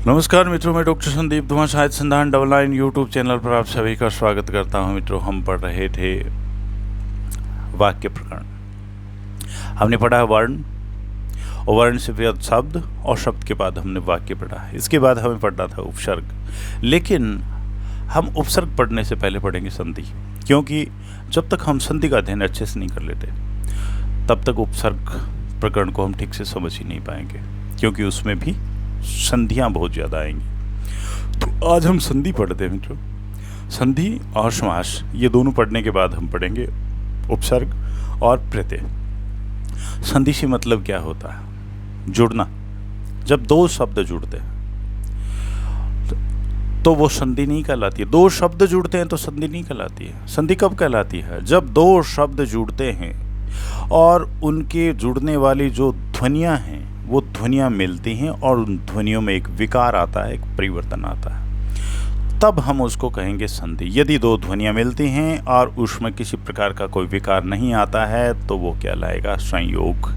नमस्कार मित्रों, मैं डॉक्टर संदीप धुआं शायद संधान डबल नाइन यूट्यूब चैनल पर आप सभी का स्वागत करता हूं। मित्रों, हम पढ़ रहे थे वाक्य प्रकरण। हमने पढ़ा है वर्ण, और वर्ण से फिर शब्द, और शब्द के बाद हमने वाक्य पढ़ा है। इसके बाद हमें पढ़ना था उपसर्ग, लेकिन हम उपसर्ग पढ़ने से पहले पढ़ेंगे संधि, क्योंकि जब तक हम संधि का अध्ययन अच्छे से नहीं कर लेते तब तक उपसर्ग प्रकरण को हम ठीक से समझ ही नहीं पाएंगे, क्योंकि उसमें भी संधियां बहुत ज़्यादा आएंगी। तो आज हम संधि पढ़ते हैं मित्रों। संधि और समास ये दोनों पढ़ने के बाद हम पढ़ेंगे उपसर्ग और प्रत्यय। संधि से मतलब क्या होता है? जुड़ना। जब दो शब्द जुड़ते हैं तो वो संधि नहीं कहलाती है। दो शब्द जुड़ते हैं तो संधि नहीं कहलाती है। संधि कब कहलाती है? जब दो शब्द जुड़ते हैं और उनके जुड़ने वाली जो ध्वनियाँ हैं वो ध्वनियाँ मिलती हैं और उन ध्वनियों में एक विकार आता है, एक परिवर्तन आता है, तब हम उसको कहेंगे संधि। यदि दो ध्वनियाँ मिलती हैं और उसमें किसी प्रकार का कोई विकार नहीं आता है तो वो कहलाएगा संयोग,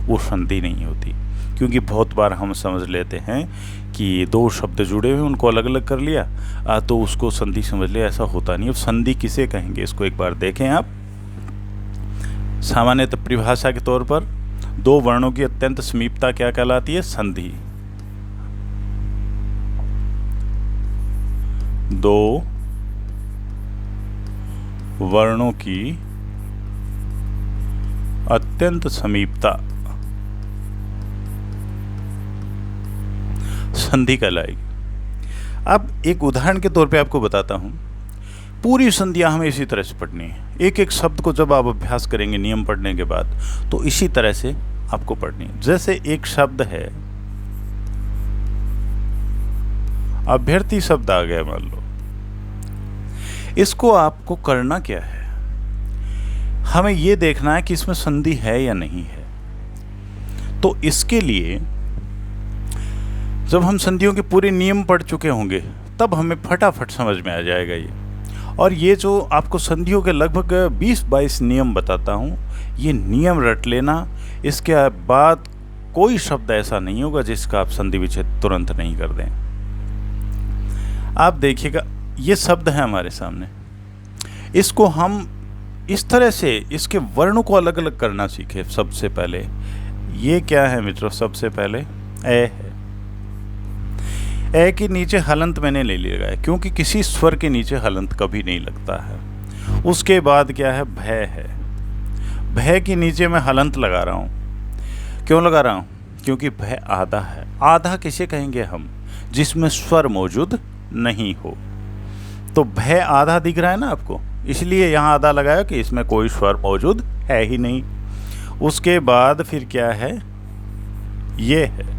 वो संधि नहीं होती। क्योंकि बहुत बार हम समझ लेते हैं कि दो शब्द जुड़े हुए उनको अलग अलग कर लिया तो उसको संधि समझ लिया। ऐसा होता नहीं। अब संधि किसे कहेंगे इसको एक बार देखें आप। सामान्यतः परिभाषा के तौर पर दो वर्णों की अत्यंत समीपता क्या कहलाती है? संधि। दो वर्णों की अत्यंत समीपता संधि कहलाएगी। अब एक उदाहरण के तौर पे आपको बताता हूं। पूरी संधियां हमें इसी तरह से पढ़नी है। एक एक शब्द को जब आप अभ्यास करेंगे नियम पढ़ने के बाद तो इसी तरह से आपको पढ़नी है। जैसे एक शब्द है अभ्यर्थी शब्द आ गया, मान लो। इसको आपको करना क्या है? हमें यह देखना है कि इसमें संधि है या नहीं है। तो इसके लिए जब हम संधियों के पूरे नियम पढ़ चुके होंगे तब हमें फटाफट समझ में आ जाएगा ये। और ये जो आपको संधियों के लगभग 20-22 नियम बताता हूँ, ये नियम रट लेना। इसके बाद कोई शब्द ऐसा नहीं होगा जिसका आप संधि विच्छेद तुरंत नहीं कर दें। आप देखिएगा, ये शब्द है हमारे सामने। इसको हम इस तरह से इसके वर्णों को अलग अलग करना सीखे। सबसे पहले ये क्या है मित्रों? सबसे पहले ए है। ए के नीचे हलंत मैंने ले लिया है, क्योंकि किसी स्वर के नीचे हलंत कभी नहीं लगता है। उसके बाद क्या है? भय है। भय के नीचे मैं हलंत लगा रहा हूँ। क्यों लगा रहा हूँ? क्योंकि भय आधा है। आधा किसे कहेंगे हम? जिसमें स्वर मौजूद नहीं हो। तो भय आधा दिख रहा है ना आपको, इसलिए यहाँ आधा लगाया कि इसमें कोई स्वर मौजूद है ही नहीं। उसके बाद फिर क्या है? ये है।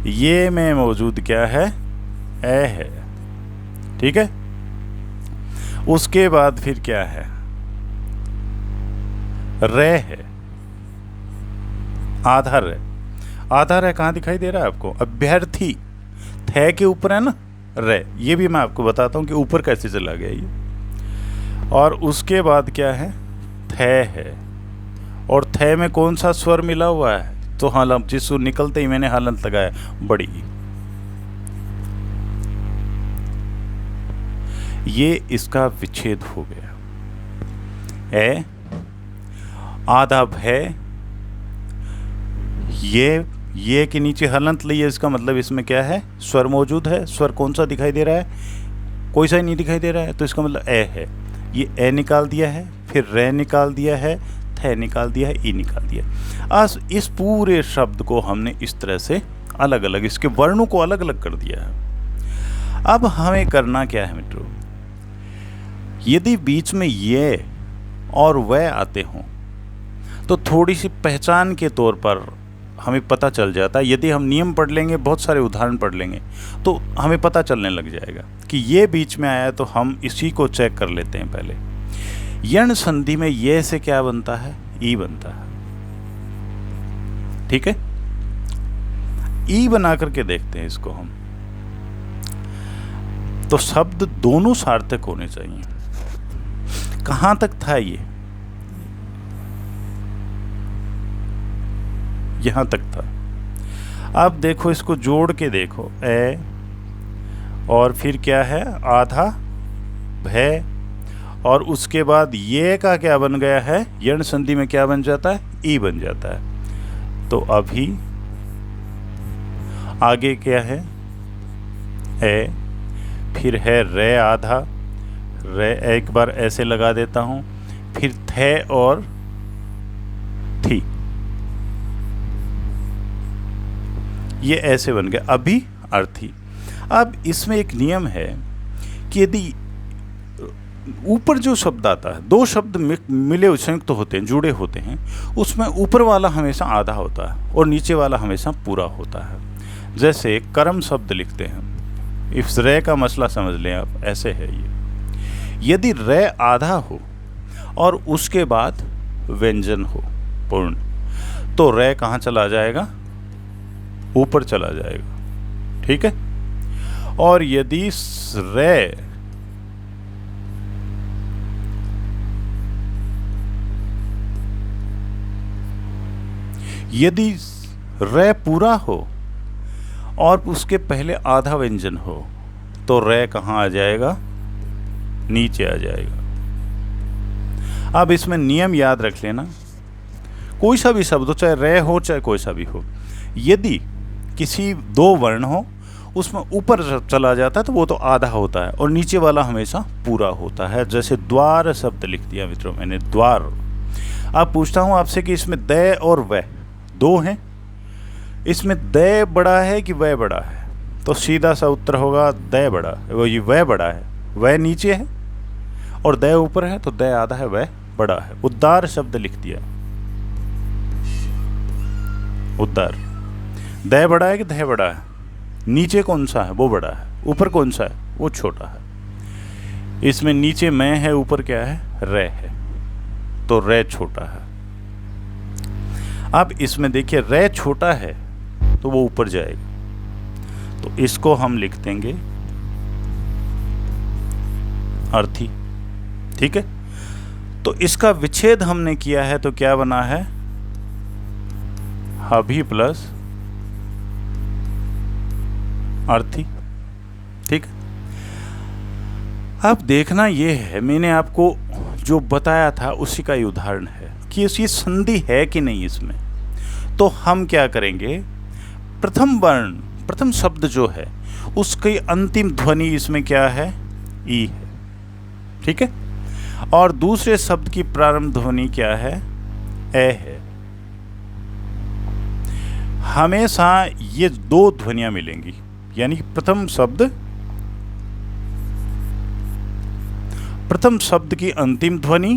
ये में मौजूद क्या है? ए है। ठीक है। उसके बाद फिर क्या है? रे है। आधा रे। आधा रे कहाँ दिखाई दे रहा है आपको? अभ्यर्थी थे के ऊपर है ना रे। ये भी मैं आपको बताता हूँ कि ऊपर कैसे चला गया ये। और उसके बाद क्या है? थे है। और थे में कौन सा स्वर मिला हुआ है? तो हलंत। जिस सुर निकलते ही मैंने हलंत लगाया, बड़ी। ये इसका विच्छेद हो गया। ए, आधा भय, ये के नीचे हलंत लिए, इसका मतलब इसमें क्या है? स्वर मौजूद है। स्वर कौन सा दिखाई दे रहा है? कोई सा ही नहीं दिखाई दे रहा है, तो इसका मतलब ए है। ये ए निकाल दिया है, फिर रे निकाल दिया है, थे निकाल दिया है, ई निकाल दिया। आज इस पूरे शब्द को हमने इस तरह से अलग अलग, इसके वर्णों को अलग अलग कर दिया है। अब हमें करना क्या है मित्रों? यदि बीच में ये और वह आते हों तो थोड़ी सी पहचान के तौर पर हमें पता चल जाता है। यदि हम नियम पढ़ लेंगे, बहुत सारे उदाहरण पढ़ लेंगे, तो हमें पता चलने लग जाएगा कि ये बीच में आया, तो हम इसी को चेक कर लेते हैं पहले। यण संधि में ये से क्या बनता है? ई बनता है। ठीक है। ई बना करके देखते हैं इसको हम। तो शब्द दोनों सार्थक होने चाहिए। कहां तक था ये? यहां तक था। अब देखो इसको जोड़ के देखो, ए और फिर क्या है आधा भय, और उसके बाद ये का क्या बन गया है, यण संधि में क्या बन जाता है, ई बन जाता है। तो अभी आगे क्या है, ए, फिर है रे आधा, रे एक बार ऐसे लगा देता हूं, फिर थे और थी, ये ऐसे बन गया अभी अर्थी। अब इसमें एक नियम है कि यदि ऊपर जो शब्द आता है, दो शब्द मिले संयुक्त होते हैं, जुड़े होते हैं, उसमें ऊपर वाला हमेशा आधा होता है और नीचे वाला हमेशा पूरा होता है। जैसे कर्म शब्द लिखते हैं, इस रे का मसला समझ लें आप, ऐसे है ये, यदि रे आधा हो और उसके बाद व्यंजन हो पूर्ण, तो रे कहाँ चला जाएगा, ऊपर चला जाएगा, ठीक है। और यदि रे पूरा हो और उसके पहले आधा व्यंजन हो, तो रे कहाँ आ जाएगा, नीचे आ जाएगा। अब इसमें नियम याद रख लेना, कोई सा भी शब्द हो, चाहे रे हो चाहे कोई सा भी हो, यदि किसी दो वर्ण हो उसमें ऊपर चला जाता है तो वो तो आधा होता है और नीचे वाला हमेशा पूरा होता है। जैसे द्वार शब्द लिख दिया मित्रों मैंने, द्वार। अब पूछता हूं आपसे कि इसमें द और व दो हैं, इसमें द बड़ा है कि वह बड़ा है, तो सीधा सा उत्तर होगा द बड़ा, वो ये वह बड़ा है, वह नीचे है और द ऊपर है, तो द आधा है वह बड़ा है। उद्धार शब्द लिख दिया, उद्धार, द बड़ा है कि ध बड़ा है, नीचे कौन सा है वो बड़ा है, ऊपर कौन सा है वो छोटा है। इसमें नीचे मैं है, ऊपर क्या है, रे है, तो रे छोटा है। अब इसमें देखिए रे छोटा है तो वो ऊपर जाएगा, तो इसको हम लिख देंगे अर्थी, ठीक है। तो इसका विच्छेद हमने किया है तो क्या बना है, अभी प्लस अर्थी, ठीक। अब देखना ये है, मैंने आपको जो बताया था उसी का ही उदाहरण है कि ये संधि है कि नहीं इसमें। तो हम क्या करेंगे, प्रथम वर्ण, प्रथम शब्द जो है उसकी अंतिम ध्वनि इसमें क्या है, ई है, ठीक है। और दूसरे शब्द की प्रारंभ ध्वनि क्या है, ए है। हमेशा ये दो ध्वनियां मिलेंगी, यानी प्रथम शब्द की अंतिम ध्वनि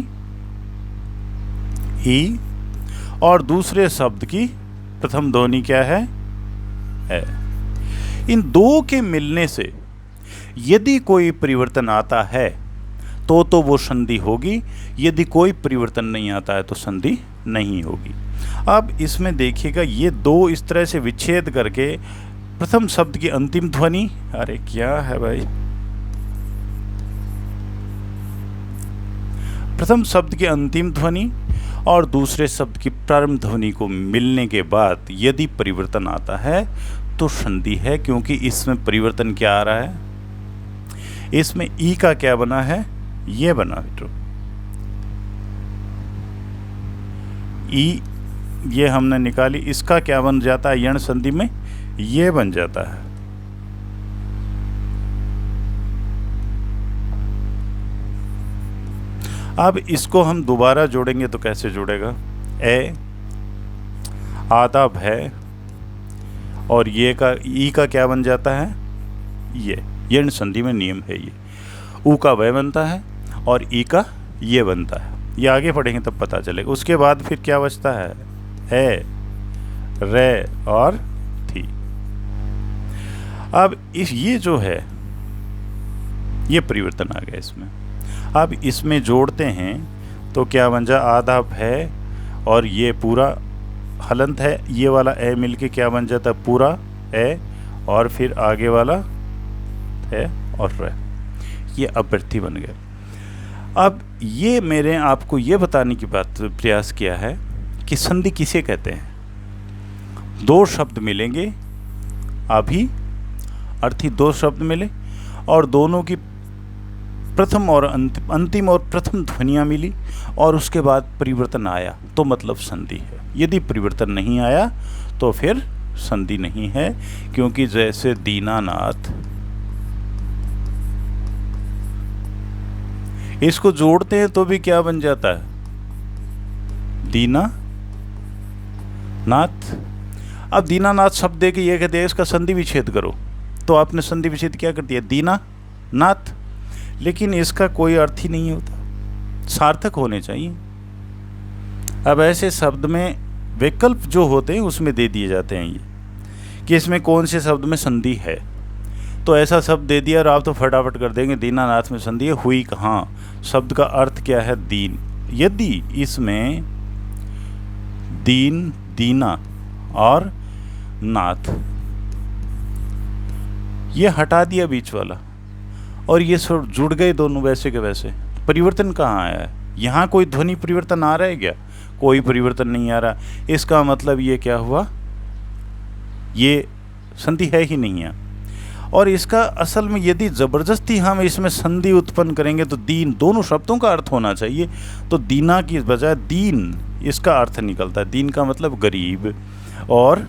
ई और दूसरे शब्द की प्रथम ध्वनि क्या है, ए। इन दो के मिलने से यदि कोई परिवर्तन आता है तो वो संधि होगी, यदि कोई परिवर्तन नहीं आता है तो संधि नहीं होगी। अब इसमें देखिएगा ये दो इस तरह से विच्छेद करके प्रथम शब्द की अंतिम ध्वनि, अरे क्या है भाई, प्रथम शब्द की अंतिम ध्वनि और दूसरे शब्द की प्रारंभ ध्वनि को मिलने के बाद यदि परिवर्तन आता है तो संधि है, क्योंकि इसमें परिवर्तन क्या आ रहा है, इसमें ई का क्या बना है, ये बना मित्रों, ई ये हमने निकाली, इसका क्या बन जाता है, यण संधि में ये बन जाता है। अब इसको हम दोबारा जोड़ेंगे तो कैसे जुड़ेगा, ए आधा भय और ये का ई का क्या बन जाता है, ये यण संधि में नियम है, ये ऊ का वह बनता है और ई का ये बनता है। ये आगे पढ़ेंगे तब पता चलेगा। उसके बाद फिर क्या बचता है, रे और थी। अब इस ये जो है ये परिवर्तन आ गया इसमें। अब इसमें जोड़ते हैं तो क्या बन जा, आधा भय और ये पूरा हलंत है, ये वाला ए मिलके क्या बन जाता है, पूरा ए, और फिर आगे वाला है और रे, ये अभ्यर्थी बन गया। अब ये मैंने आपको ये बताने की बात प्रयास किया है कि संधि किसे कहते हैं। दो शब्द मिलेंगे, अभी अर्थी दो शब्द मिले और दोनों की प्रथम और अंतिम और प्रथम ध्वनियाँ मिली और उसके बाद परिवर्तन आया तो मतलब संधि है। यदि परिवर्तन नहीं आया तो फिर संधि नहीं है, क्योंकि जैसे दीनानाथ, इसको जोड़ते हैं तो भी क्या बन जाता है? दीना नाथ। अब दीनानाथ शब्द दे के ये कहते हैं इसका संधि विच्छेद करो, तो आपने संधि विच्छेद क्या कर दिया? दीना नाथ। लेकिन इसका कोई अर्थ ही नहीं होता, सार्थक होने चाहिए। अब ऐसे शब्द में विकल्प जो होते हैं उसमें दे दिए जाते हैं ये कि इसमें कौन से शब्द में संधि है, तो ऐसा शब्द दे दिया और आप तो फटाफट कर देंगे दीनानाथ में संधि है। हुई कहाँ? शब्द का अर्थ क्या है? दीन। यदि इसमें दीन, दीना और नाथ ये हटा दिया बीच वाला और ये सब जुड़ गए दोनों वैसे के वैसे, परिवर्तन कहाँ आया है? यहाँ कोई ध्वनि परिवर्तन आ रहा है क्या? कोई परिवर्तन नहीं आ रहा। इसका मतलब ये क्या हुआ? ये संधि है ही नहीं है। और इसका असल में यदि ज़बरदस्ती हम इसमें संधि उत्पन्न करेंगे तो दीन दोनों शब्दों का अर्थ होना चाहिए, तो दीना की बजाय दीन इसका अर्थ निकलता है। दीन का मतलब गरीब और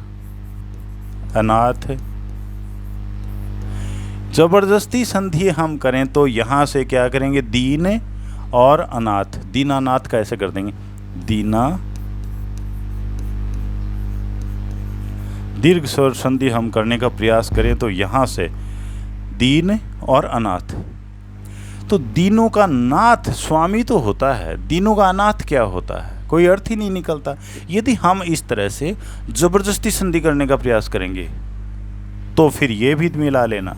अनाथ है। जबरदस्ती संधि हम करें तो यहाँ से क्या करेंगे? दीन और अनाथ, दीनानाथ का ऐसे कर देंगे दीना। दीर्घ स्वर संधि हम करने का प्रयास करें तो यहाँ से दीन और अनाथ। तो दीनों का नाथ स्वामी तो होता है, दीनों का अनाथ क्या होता है? कोई अर्थ ही नहीं निकलता। यदि हम इस तरह से जबरदस्ती संधि करने का प्रयास करेंगे तो फिर ये भी मिला लेना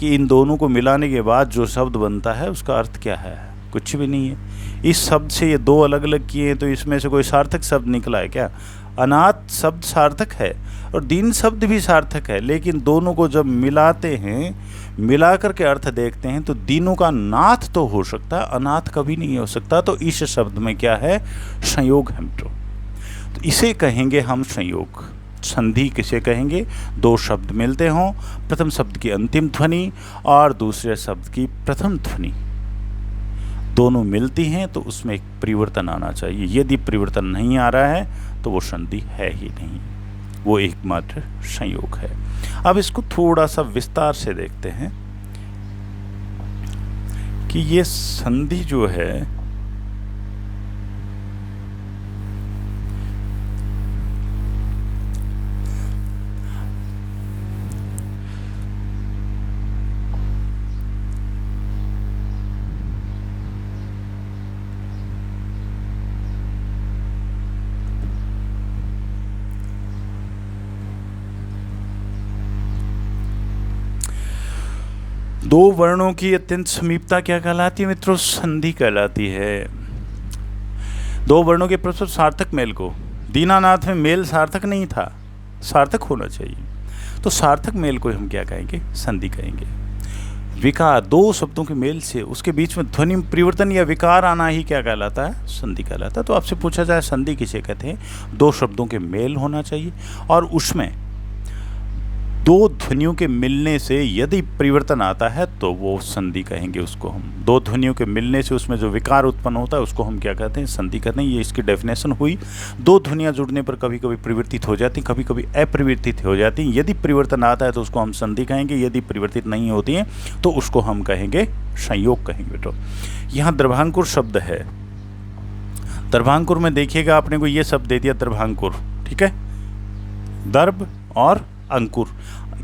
कि इन दोनों को मिलाने के बाद जो शब्द बनता है उसका अर्थ क्या है? कुछ भी नहीं है। इस शब्द से ये दो अलग अलग किए तो इसमें से कोई सार्थक शब्द निकला है क्या? अनाथ शब्द सार्थक है और दीन शब्द भी सार्थक है, लेकिन दोनों को जब मिलाते हैं, मिलाकर के अर्थ देखते हैं तो दीनों का नाथ तो हो सकता है, अनाथ कभी नहीं हो सकता। तो इस शब्द में क्या है? संयोग है मित्रों। तो इसे कहेंगे हम संयोग। संधि किसे कहेंगे? दो शब्द मिलते हों, प्रथम शब्द की अंतिम ध्वनि और दूसरे शब्द की प्रथम ध्वनि दोनों मिलती हैं तो उसमें एक परिवर्तन आना चाहिए। यदि परिवर्तन नहीं आ रहा है तो वो संधि है ही नहीं, वो एकमात्र संयोग है। अब इसको थोड़ा सा विस्तार से देखते हैं कि ये संधि जो है दो वर्णों की अत्यंत समीपता क्या कहलाती है मित्रों? संधि कहलाती है। दो वर्णों के परस्पर सार्थक मेल को, दीनानाथ में मेल सार्थक नहीं था, सार्थक होना चाहिए, तो सार्थक मेल को हम क्या कहेंगे? संधि कहेंगे। विकार, दो शब्दों के मेल से उसके बीच में ध्वनि परिवर्तन या विकार आना ही क्या कहलाता है? संधि कहलाता है। तो आपसे पूछा जाए संधि किसे कहते हैं? दो शब्दों के मेल होना चाहिए और उसमें दो ध्वनियों के मिलने से यदि परिवर्तन आता है तो वो संधि कहेंगे उसको हम। दो ध्वनियों के मिलने से उसमें जो विकार उत्पन्न होता है उसको हम क्या कहते हैं? संधि कहते हैं। ये इसकी डेफिनेशन हुई। दो ध्वनियाँ जुड़ने पर कभी कभी परिवर्तित हो जाती, कभी कभी अपरिवर्तित हो जाती। यदि परिवर्तन आता है तो उसको हम संधि कहेंगे, यदि परिवर्तित नहीं होती हैं तो उसको हम कहेंगे संयोग कहेंगे। तो यहाँ द्रभांकुर शब्द है। द्रभांकुर में देखिएगा आपने को ये शब्द दे दिया द्रभांकुर, ठीक है? दर्भ और अंकुर,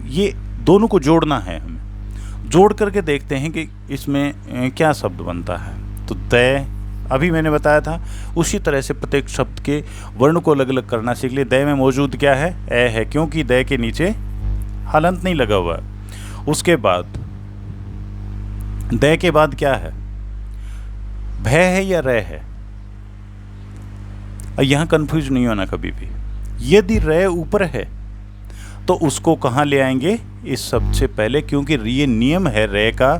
ये दोनों को जोड़ना है हमें। जोड़ करके देखते हैं कि इसमें क्या शब्द बनता है। तो दय, अभी मैंने बताया था, उसी तरह से प्रत्येक शब्द के वर्ण को अलग अलग करना सीख लिए। दय में मौजूद क्या है? ए है, क्योंकि दय के नीचे हलंत नहीं लगा हुआ है। उसके बाद दय के बाद क्या है? भय है या रे है? यहाँ कंफ्यूज नहीं होना कभी भी। यदि रे ऊपर है तो उसको कहाँ ले आएंगे? इस शब्द से पहले, क्योंकि ये नियम है रे का।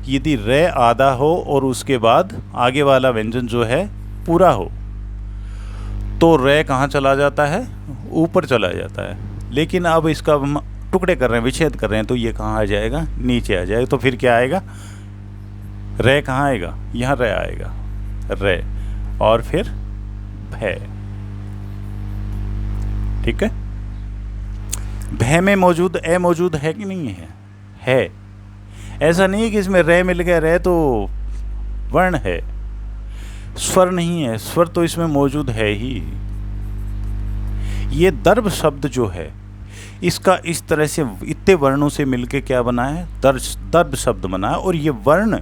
यदि रे आधा हो और उसके बाद आगे वाला व्यंजन जो है पूरा हो तो रे कहाँ चला जाता है? ऊपर चला जाता है। लेकिन अब इसका टुकड़े कर रहे हैं, विच्छेद कर रहे हैं, तो ये कहाँ आ जाएगा, नीचे आ जाएगा। तो फिर क्या आएगा, रे कहाँ आएगा, यहाँ रे आएगा, रे, और फिर भय। ठीक है, भय में मौजूद ए मौजूद है कि नहीं है? ऐसा नहीं है कि इसमें रे मिल गया, रे तो वर्ण है, स्वर नहीं है, स्वर तो इसमें मौजूद है ही। ये दर्भ शब्द जो है, इसका इस तरह से इतने वर्णों से मिलके क्या बना है, दर्भ शब्द बना है। और ये वर्ण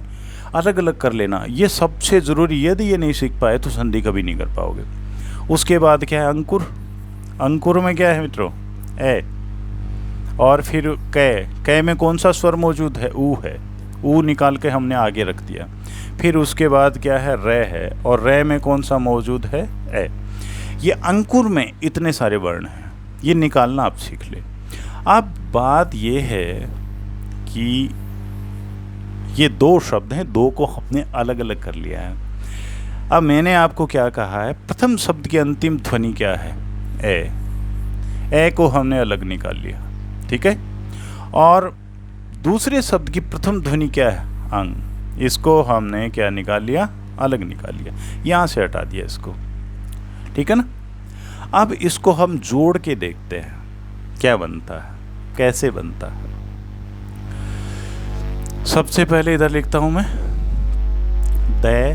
अलग अलग कर लेना ये सबसे ज़रूरी, यदि ये नहीं सीख पाए तो संधि कभी नहीं कर पाओगे। उसके बाद क्या है, अंकुर। अंकुर में क्या है मित्रों, ए, और फिर कै में कौन सा स्वर मौजूद है, ऊ है, ऊ निकाल के हमने आगे रख दिया। फिर उसके बाद क्या है, रे है, और रे में कौन सा मौजूद है, ए। ये अंकुर में इतने सारे वर्ण हैं, ये निकालना आप सीख ले। अब बात ये है कि ये दो शब्द हैं, दो को हमने अलग अलग कर लिया है। अब मैंने आपको क्या कहा है, प्रथम शब्द की अंतिम ध्वनि क्या है, ए को हमने अलग निकाल लिया, ठीक है। और दूसरे शब्द की प्रथम ध्वनि क्या है, अंग, इसको हमने क्या निकाल लिया, अलग निकाल लिया, यहाँ से हटा दिया इसको, ठीक है ना। अब इसको हम जोड़ के देखते हैं क्या बनता है, कैसे बनता है। सबसे पहले इधर लिखता हूं मैं दे,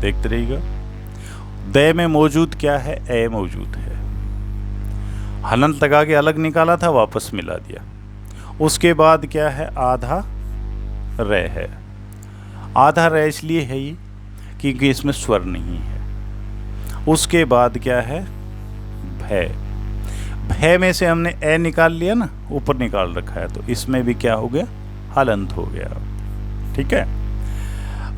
देखते रहिएगा। दे में मौजूद क्या है, ए मौजूद है, हलंत लगा के अलग निकाला था, वापस मिला दिया। उसके बाद क्या है, आधा रे है। आधा रे इसलिए है ये क्योंकि इसमें स्वर नहीं है। उसके बाद क्या है, भय। भय में से हमने ए निकाल लिया ना, ऊपर निकाल रखा है, तो इसमें भी क्या हो गया, हलंत हो गया, ठीक है।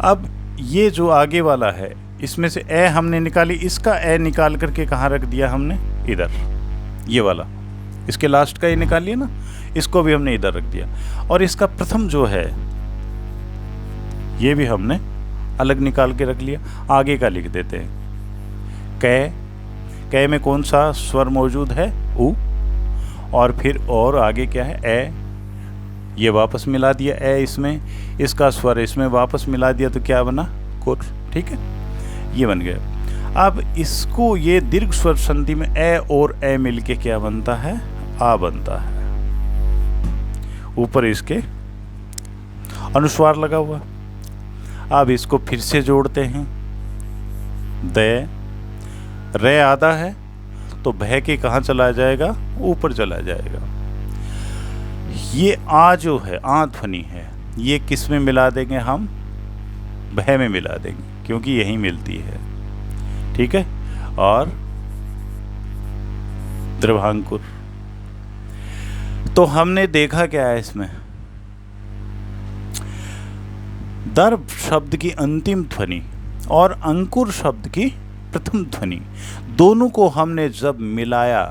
अब ये जो आगे वाला है, इसमें से ए हमने निकाली, इसका ए निकाल करके कहाँ रख दिया हमने, इधर, ये वाला, इसके लास्ट का ये निकाल लिया ना, इसको भी हमने इधर रख दिया। और इसका प्रथम जो है, ये भी हमने अलग निकाल के रख लिया। आगे का लिख देते हैं, कै में कौन सा स्वर मौजूद है, ऊ, और फिर और आगे क्या है, ए, ये वापस मिला दिया, ए इसमें, इसका स्वर इसमें वापस मिला दिया, तो क्या बना, कुर, ठीक है, ये बन गया। अब इसको ये दीर्घ स्वर संधि में ए और ए मिलके क्या बनता है, आ बनता है। ऊपर इसके अनुस्वार लगा हुआ। अब इसको फिर से जोड़ते हैं, दे, रे आधा है, तो भय के कहाँ चला जाएगा, ऊपर चला जाएगा। ये आ जो है, आ ध्वनि है, ये किस में मिला देंगे हम, भय में मिला देंगे, क्योंकि यही मिलती है, ठीक है। और द्रभांकुर, तो हमने देखा क्या है इसमें, दर्भ शब्द की अंतिम ध्वनि और अंकुर शब्द की प्रथम ध्वनि, दोनों को हमने जब मिलाया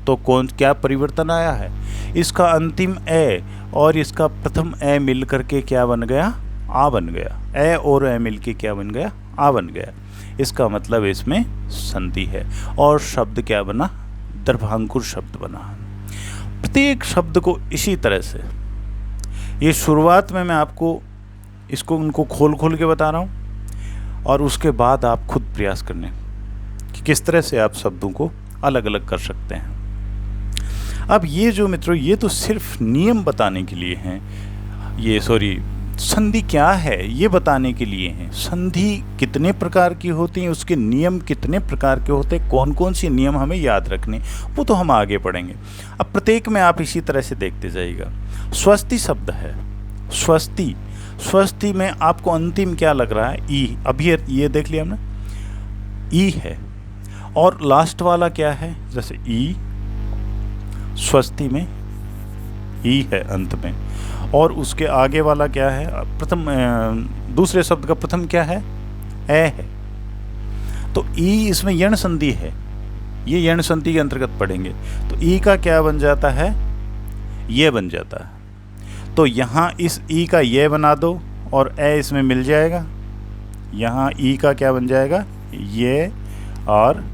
तो कौन क्या परिवर्तन आया है, इसका अंतिम ए और इसका प्रथम ए मिल करके क्या बन गया, आ बन गया। ए और ए मिल के क्या बन गया, आ बन गया। इसका मतलब इसमें संधि है और शब्द क्या बना, दर्भांकुर शब्द बना। प्रत्येक शब्द को इसी तरह से, ये शुरुआत में मैं आपको इसको उनको खोल खोल के बता रहा हूँ, और उसके बाद आप खुद प्रयास करने कि किस तरह से आप शब्दों को अलग अलग कर सकते हैं। अब ये जो मित्रों, ये तो सिर्फ नियम बताने के लिए हैं, ये संधि क्या है ये बताने के लिए हैं। संधि कितने प्रकार की होती हैं, उसके नियम कितने प्रकार के होते हैं, कौन कौन से नियम हमें याद रखने, वो तो हम आगे पढ़ेंगे। अब प्रत्येक में आप इसी तरह से देखते जाइएगा। स्वस्ति शब्द है, स्वस्ति, स्वस्ति में आपको अंतिम क्या लग रहा है, ई। अभी ये देख लिया हमने, ई है, और लास्ट वाला क्या है, जैसे ई, स्वस्ति में ई है अंत में, और उसके आगे वाला क्या है, प्रथम दूसरे शब्द का प्रथम क्या है, ए है। तो ई इसमें यण संधि है, ये यण संधि के अंतर्गत पढ़ेंगे, तो ई का क्या बन जाता है, ये बन जाता है। तो यहाँ इस ई का ये बना दो और ए इसमें मिल जाएगा, यहाँ ई का क्या बन जाएगा, ये, और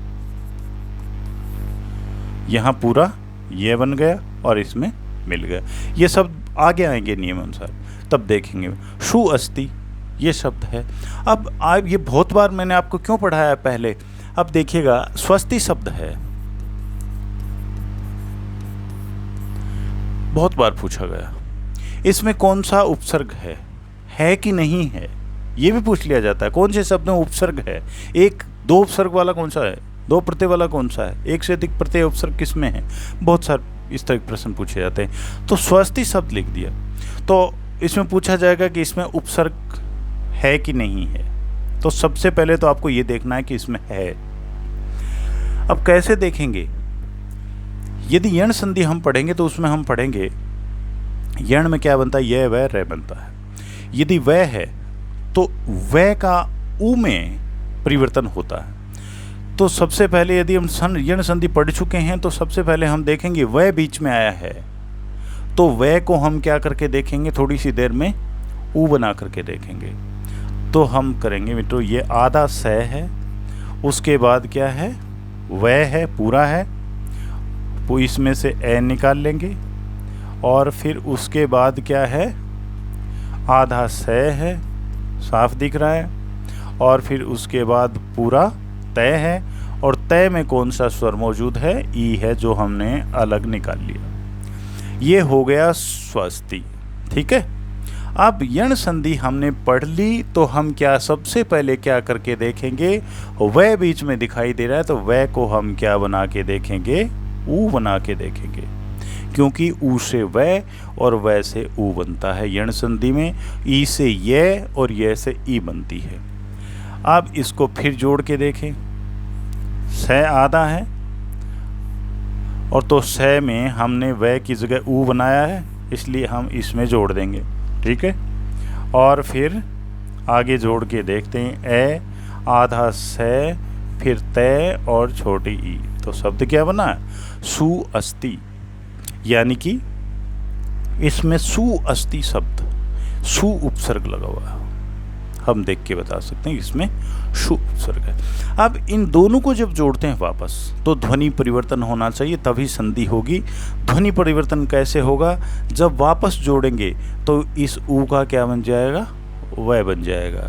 यहाँ पूरा ये बन गया, और इसमें मिल गया। ये शब्द आगे आएंगे नियम अनुसार, तब देखेंगे। शु अस्ति ये शब्द है। अब आप ये बहुत बार मैंने आपको क्यों पढ़ाया पहले, अब देखिएगा स्वस्ति शब्द है, बहुत बार पूछा गया। इसमें कौन सा उपसर्ग है कि नहीं है, ये भी पूछ लिया जाता है। कौन से शब्द में उपसर्ग है, एक दो उपसर्ग वाला कौन सा है, दो प्रत्यय वाला कौन सा है, एक से अधिक प्रत्यय उपसर्ग किस में है, बहुत सारे इस तरह के प्रश्न पूछे जाते हैं। तो स्वस्ति शब्द लिख दिया, तो इसमें पूछा जाएगा कि इसमें उपसर्ग है कि नहीं है। तो सबसे पहले तो आपको ये देखना है कि इसमें है। अब कैसे देखेंगे, यदि यण संधि हम पढ़ेंगे तो उसमें हम पढ़ेंगे यण में क्या बनता है, यह वह रे बनता है। यदि वह है तो वह का उ में परिवर्तन होता है। तो सबसे पहले यदि हम यण संधि पढ़ चुके हैं तो सबसे पहले हम देखेंगे वह बीच में आया है, तो वह को हम क्या करके देखेंगे, थोड़ी सी देर में उ बना करके देखेंगे। तो हम करेंगे मित्रों, ये आधा स है, उसके बाद क्या है, वह है, पूरा है, तो इसमें से ए निकाल लेंगे, और फिर उसके बाद क्या है, आधा स है, साफ दिख रहा है, और फिर उसके बाद पूरा तय है, और तय में कौन सा स्वर मौजूद है, ई है, जो हमने अलग निकाल लिया। ये हो गया स्वस्ति। ठीक है। अब यण संधि हमने पढ़ ली, तो हम क्या सबसे पहले क्या करके देखेंगे, वह बीच में दिखाई दे रहा है, तो वह को हम क्या बना के देखेंगे, ऊ बना के देखेंगे, क्योंकि ऊ से वह और वह से ऊ बनता है यण संधि में, ई से ये और ये से ई बनती है। अब इसको फिर जोड़ के देखें, स आधा है, और तो स में हमने वह की जगह ऊ बनाया है, इसलिए हम इसमें जोड़ देंगे। ठीक है। और फिर आगे जोड़ के देखते हैं, ए आधा स फिर तय और छोटी ई, तो शब्द क्या बना है, सु अस्ति। यानी कि इसमें सु अस्ति शब्द, सु उपसर्ग लगा हुआ है, हम देख के बता सकते हैं इसमें सु उपसर्ग है। अब इन दोनों को जब जोड़ते हैं वापस, तो ध्वनि परिवर्तन होना चाहिए, तभी संधि होगी। ध्वनि परिवर्तन कैसे होगा, जब वापस जोड़ेंगे तो इस ऊ का क्या बन जाएगा, वह बन जाएगा।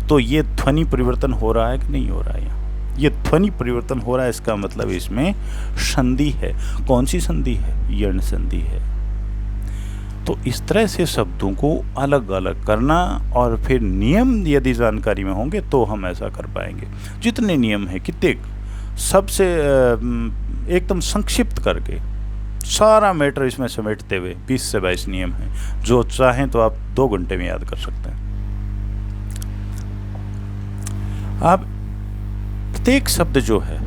तो ये ध्वनि परिवर्तन हो रहा है कि नहीं हो रहा है, यहाँ ये ध्वनि परिवर्तन हो रहा है, इसका मतलब इसमें संधि है। कौन सी संधि है, यण संधि है। तो इस तरह से शब्दों को अलग अलग करना, और फिर नियम यदि जानकारी में होंगे तो हम ऐसा कर पाएंगे। जितने नियम हैं, कितने, सबसे एकदम संक्षिप्त करके सारा मैटर इसमें समेटते हुए 20 से 22 नियम हैं, जो चाहें तो आप 2 घंटे में याद कर सकते हैं। अब प्रत्येक शब्द जो है,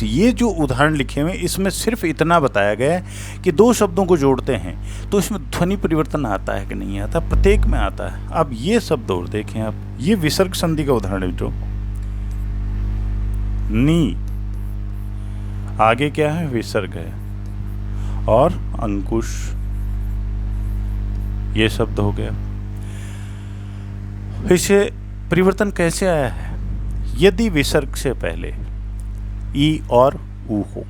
ये जो उदाहरण लिखे हुए इसमें सिर्फ इतना बताया गया है कि 2 शब्दों को जोड़ते हैं तो इसमें ध्वनि परिवर्तन आता है कि नहीं आता, प्रत्येक में आता है। अब ये शब्द और देखें आप, ये विसर्ग संधि का उदाहरण है। जो नी, आगे क्या है, विसर्ग है, और अंकुश, ये शब्द हो गया। इसे परिवर्तन कैसे आया है, यदि विसर्ग से पहले ई और ऊ हो,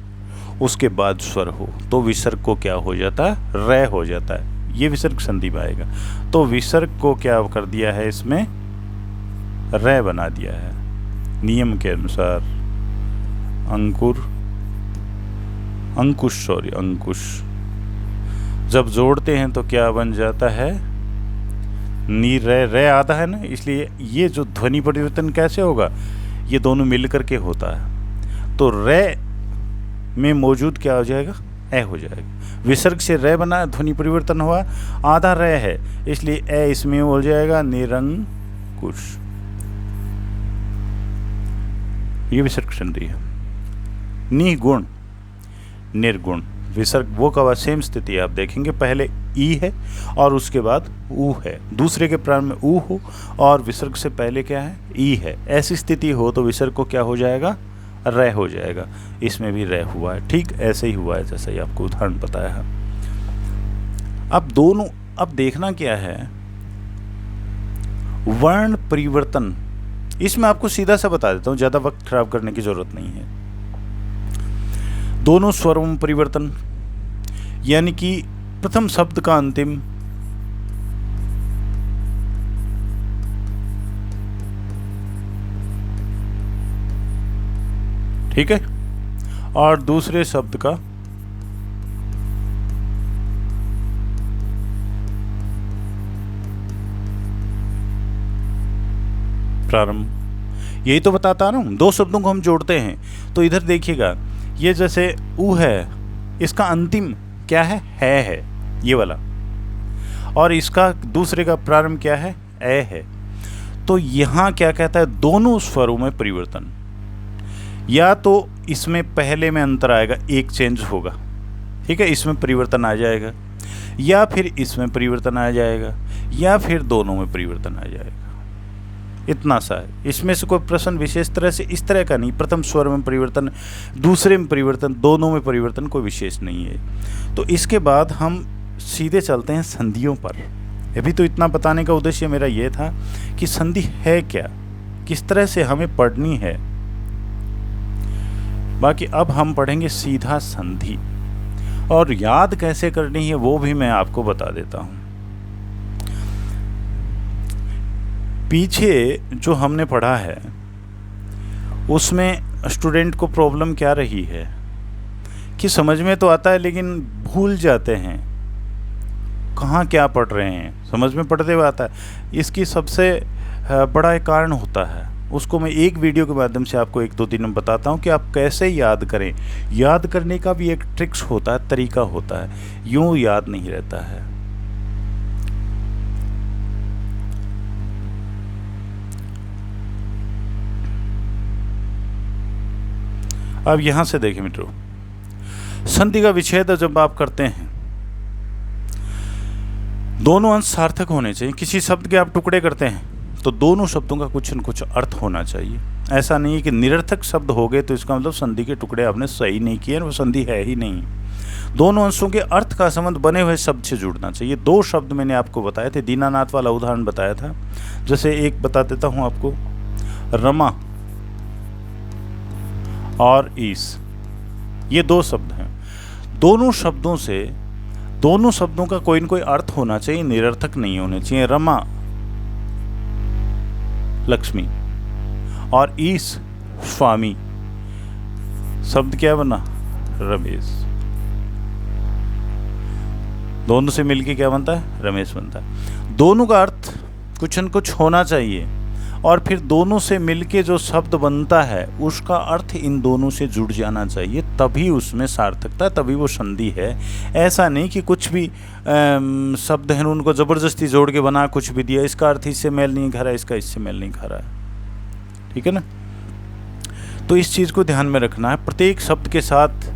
उसके बाद स्वर हो, तो विसर्ग को क्या हो जाता है, रे हो जाता है। ये विसर्ग संधि में आएगा। तो विसर्ग को क्या कर दिया है, इसमें रे बना दिया है नियम के अनुसार। अंकुर, अंकुश, सॉरी अंकुश, जब जोड़ते हैं तो क्या बन जाता है, नी रे, रे आता है ना, इसलिए ये जो ध्वनि परिवर्तन कैसे होगा, ये दोनों मिलकर के होता है। तो रे में मौजूद क्या हो जाएगा, ए हो जाएगा। विसर्ग से रे बना, ध्वनि परिवर्तन हुआ, आधा रे है, इसलिए ए इसमें हो जाएगा निरंकुश। ये विसर्ग संधि है। निगुण, निर्गुण, विसर्ग वो का सेम स्थिति आप देखेंगे, पहले ई है और उसके बाद ऊ है, दूसरे के प्रारंभ में ऊ हो और विसर्ग से पहले क्या है, ई है। ऐसी स्थिति हो तो विसर्ग को क्या हो जाएगा, रे हो जाएगा। इसमें भी रे हुआ है, ठीक ऐसे ही हुआ है जैसा ही आपको उदाहरण बताया है। अब दोनों, अब देखना क्या है, वर्ण परिवर्तन, इसमें आपको सीधा सा बता देता हूं, ज्यादा वक्त खराब करने की जरूरत नहीं है। दोनों स्वरों में परिवर्तन, यानी कि प्रथम शब्द का अंतिम ठीक है, और दूसरे शब्द का प्रारंभ। यही तो बताता रहा हूं, दो शब्दों को हम जोड़ते हैं। तो इधर देखिएगा, ये जैसे उ है, इसका अंतिम क्या है ये वाला, और इसका दूसरे का प्रारंभ क्या है, ए है। तो यहां क्या कहता है, दोनों स्वरों में परिवर्तन। या तो इसमें पहले में अंतर आएगा, एक चेंज होगा, ठीक है, इसमें परिवर्तन आ जाएगा, या फिर इसमें परिवर्तन आ जाएगा, या फिर दोनों में परिवर्तन आ जाएगा। इतना सा है, इसमें से कोई प्रश्न विशेष तरह से इस तरह का नहीं, प्रथम स्वर में परिवर्तन, दूसरे में परिवर्तन, दोनों में परिवर्तन कोई विशेष नहीं है। तो इसके बाद हम सीधे चलते हैं संधियों पर। अभी तो इतना बताने का उद्देश्य मेरा यह था कि संधि है क्या, किस तरह से हमें पढ़नी है। बाकी अब हम पढ़ेंगे सीधा संधि, और याद कैसे करनी है वो भी मैं आपको बता देता हूं। पीछे जो हमने पढ़ा है उसमें स्टूडेंट को प्रॉब्लम क्या रही है कि समझ में तो आता है लेकिन भूल जाते हैं कहाँ क्या पढ़ रहे हैं। समझ में पढ़ते हुए आता है, इसकी सबसे बड़ा एक कारण होता है, उसको मैं एक वीडियो के माध्यम से आपको 1-2 दिन में बताता हूँ कि आप कैसे याद करें। याद करने का भी एक ट्रिक्स होता है, तरीका होता है, यूं याद नहीं रहता है। अब यहां से देखें मित्रों, संधि का विच्छेद जब आप करते हैं, दोनों अंश सार्थक होने चाहिए। किसी शब्द के आप टुकड़े करते हैं तो दोनों शब्दों का कुछ न कुछ अर्थ होना चाहिए। ऐसा नहीं है कि निरर्थक शब्द हो गए तो इसका मतलब संधि के टुकड़े आपने सही नहीं किए, वो संधि है ही नहीं। दोनों अंशों के अर्थ का संबंध बने हुए शब्द से जुड़ना चाहिए। 2 शब्द मैंने आपको बताए थे, दीनानाथ वाला उदाहरण बताया था। जैसे एक बता देता हूं आपको, रमा और ईस, ये 2 शब्द हैं। दोनों शब्दों का कोई न कोई अर्थ होना चाहिए, निरर्थक नहीं होने चाहिए। रमा लक्ष्मी और ईस स्वामी, शब्द क्या बना, रमेश। दोनों से मिलके क्या बनता है, रमेश बनता है। दोनों का अर्थ कुछ न कुछ होना चाहिए, और फिर दोनों से मिलके जो शब्द बनता है उसका अर्थ इन दोनों से जुड़ जाना चाहिए, तभी उसमें सार्थकता, तभी वो संधि है। ऐसा नहीं कि कुछ भी शब्द हैं उनको ज़बरदस्ती जोड़ के बना कुछ भी दिया, इसका अर्थ इससे मेल नहीं खा रहा, इसका इससे मेल नहीं खा रहा है, ठीक है ना। तो इस चीज़ को ध्यान में रखना है। प्रत्येक शब्द के साथ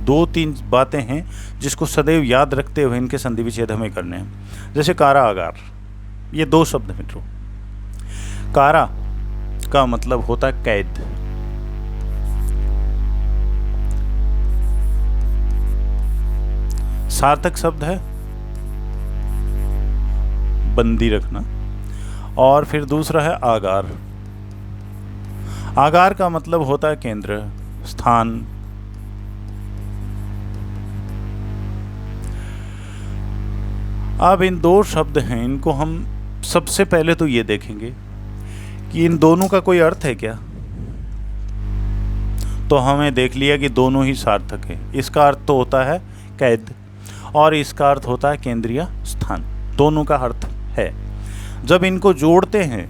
2-3 बातें हैं जिसको सदैव याद रखते हुए इनके संधि विच्छेद हमें करने हैं। जैसे कारागार, ये 2 शब्द हैं मित्रों। कारा का मतलब होता है कैद, सार्थक शब्द है बंदी रखना। और फिर दूसरा है आगार। आगार का मतलब होता है केंद्र, स्थान। अब इन 2 शब्द हैं, इनको हम सबसे पहले तो ये देखेंगे कि इन दोनों का कोई अर्थ है क्या। तो हमें देख लिया कि दोनों ही सार्थक है। इसका अर्थ तो होता है कैद और इसका अर्थ होता है केंद्रीय स्थान, दोनों का अर्थ है। जब इनको जोड़ते हैं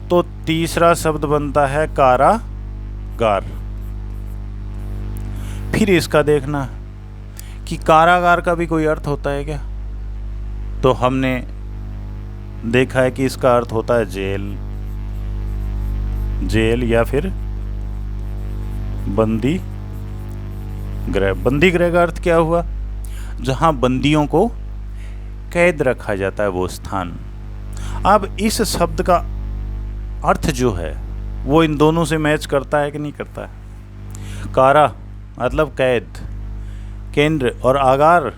तो तीसरा शब्द बनता है कारागार। फिर इसका देखना कि कारागार का भी कोई अर्थ होता है क्या। तो हमने देखा है कि इसका अर्थ होता है जेल या फिर बंदी गृह। बंदी गृह का अर्थ क्या हुआ, जहां बंदियों को कैद रखा जाता है, वो स्थान। अब इस शब्द का अर्थ जो है वो इन दोनों से मैच करता है कि नहीं करता है। कारा मतलब कैद, केंद्र, और आगार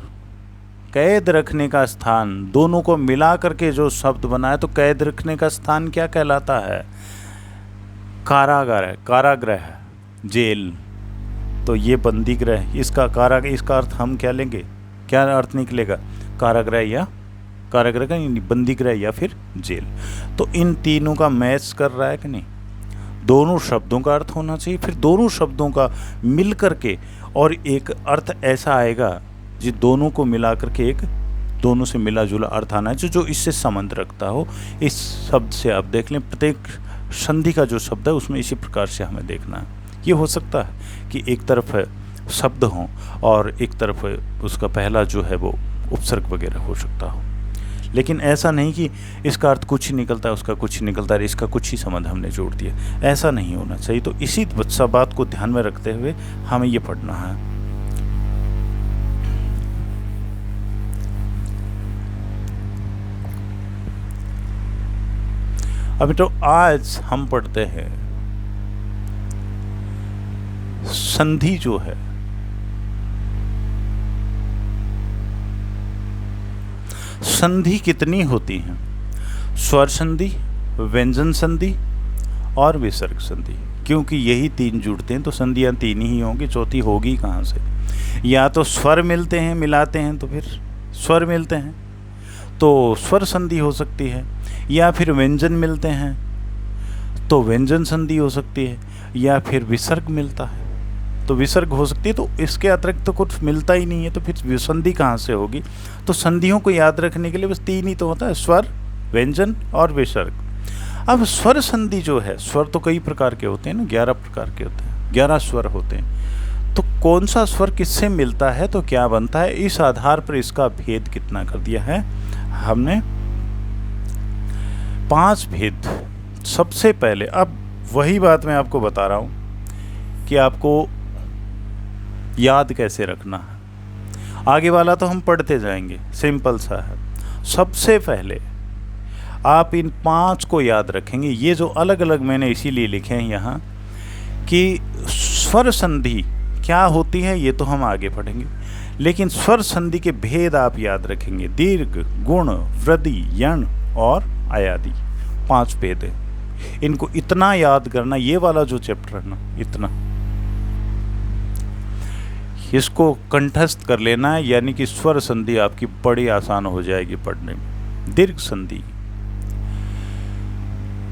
कैद रखने का स्थान, दोनों को मिला करके जो शब्द बना है, तो कैद रखने का स्थान क्या कहलाता है, कारागार है, कारागृह, जेल। तो ये बंदी गृह, इसका इसका अर्थ हम क्या लेंगे, क्या अर्थ निकलेगा? कारागृह या कारागृह का बंदी गृह या फिर जेल। तो इन तीनों का मैच कर रहा है कि नहीं? दोनों शब्दों का अर्थ होना चाहिए, फिर दोनों शब्दों का मिल करके और एक अर्थ ऐसा आएगा जी दोनों को मिला करके एक दोनों से मिला जुला अर्थ आना है जो इससे संबंध रखता हो। इस शब्द से आप देख लें, प्रत्येक संधि का जो शब्द है उसमें इसी प्रकार से हमें देखना है। ये हो सकता है कि एक तरफ शब्द हो और एक तरफ उसका पहला जो है वो उपसर्ग वगैरह हो सकता हो, लेकिन ऐसा नहीं कि इसका अर्थ कुछ ही निकलता है, उसका कुछ ही निकलता है, इसका कुछ ही संबंध हमने जोड़ दिया। ऐसा नहीं होना चाहिए। तो इसी सब बात को ध्यान में रखते हुए हमें ये पढ़ना है। अभी तो आज हम पढ़ते हैं संधि जो है, संधि कितनी होती हैं? स्वर संधि, व्यंजन संधि और विसर्ग संधि। क्योंकि यही तीन जुड़ते हैं तो संधियां तीन ही होंगी, चौथी होगी कहाँ से? या तो स्वर मिलते हैं, मिलाते हैं तो फिर स्वर मिलते हैं तो स्वर संधि हो सकती है, या फिर व्यंजन मिलते हैं तो व्यंजन संधि हो सकती है, या फिर विसर्ग मिलता है तो विसर्ग हो सकती है। तो इसके अतिरिक्त तो कुछ मिलता ही नहीं है तो फिर संधि कहाँ से होगी? तो संधियों को याद रखने के लिए बस तीन ही तो होता है, स्वर, व्यंजन और विसर्ग। अब स्वर संधि जो है, स्वर तो कई प्रकार के होते हैं ना, 11 प्रकार के होते हैं, 11 स्वर होते हैं। तो कौन सा स्वर किससे मिलता है तो क्या बनता है, इस आधार पर इसका भेद कितना कर दिया है हमने, 5 भेद। सबसे पहले अब वही बात मैं आपको बता रहा हूं कि आपको याद कैसे रखना है। आगे वाला तो हम पढ़ते जाएंगे, सिंपल सा है। सबसे पहले आप इन 5 को याद रखेंगे। ये जो अलग अलग मैंने इसीलिए लिखे हैं यहाँ कि स्वर संधि क्या होती है ये तो हम आगे पढ़ेंगे, लेकिन स्वर संधि के भेद आप याद रखेंगे। दीर्घ, गुण, वृद्धि, यण और अयादि, 5 भेद है। इनको इतना याद करना, ये वाला जो चैप्टर है ना, इतना इसको कंठस्थ कर लेना है, यानी कि स्वर संधि आपकी बड़ी आसान हो जाएगी पढ़ने में। दीर्घ संधि,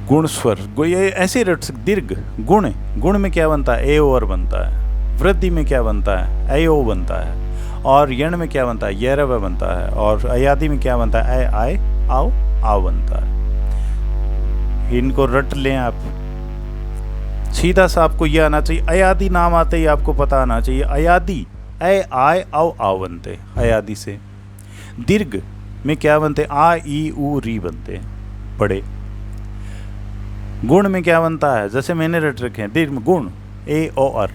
गुण स्वर, ये ऐसे रट सकते। दीर्घ गुण, गुण में क्या बनता है? ए और बनता है। वृद्धि में क्या बनता है? ऐ ओ बनता है। और यण में क्या बनता है? यरव बनता है। और अयादि में क्या बनता है? ऐ आय आओ आओ बनता है। इनको रट लें आप, सीधा सा आपको ये आना चाहिए। अयादि नाम आते ही आपको पता आना चाहिए, अयादि ऐ आय आओ आओ बनते अयादि से। दीर्घ में क्या बनते? आ ई उ री बनते हैं बड़े। गुण में क्या बनता है? जैसे मैंने रट रखे हैं, दीर्घ गुण ए ओ अर,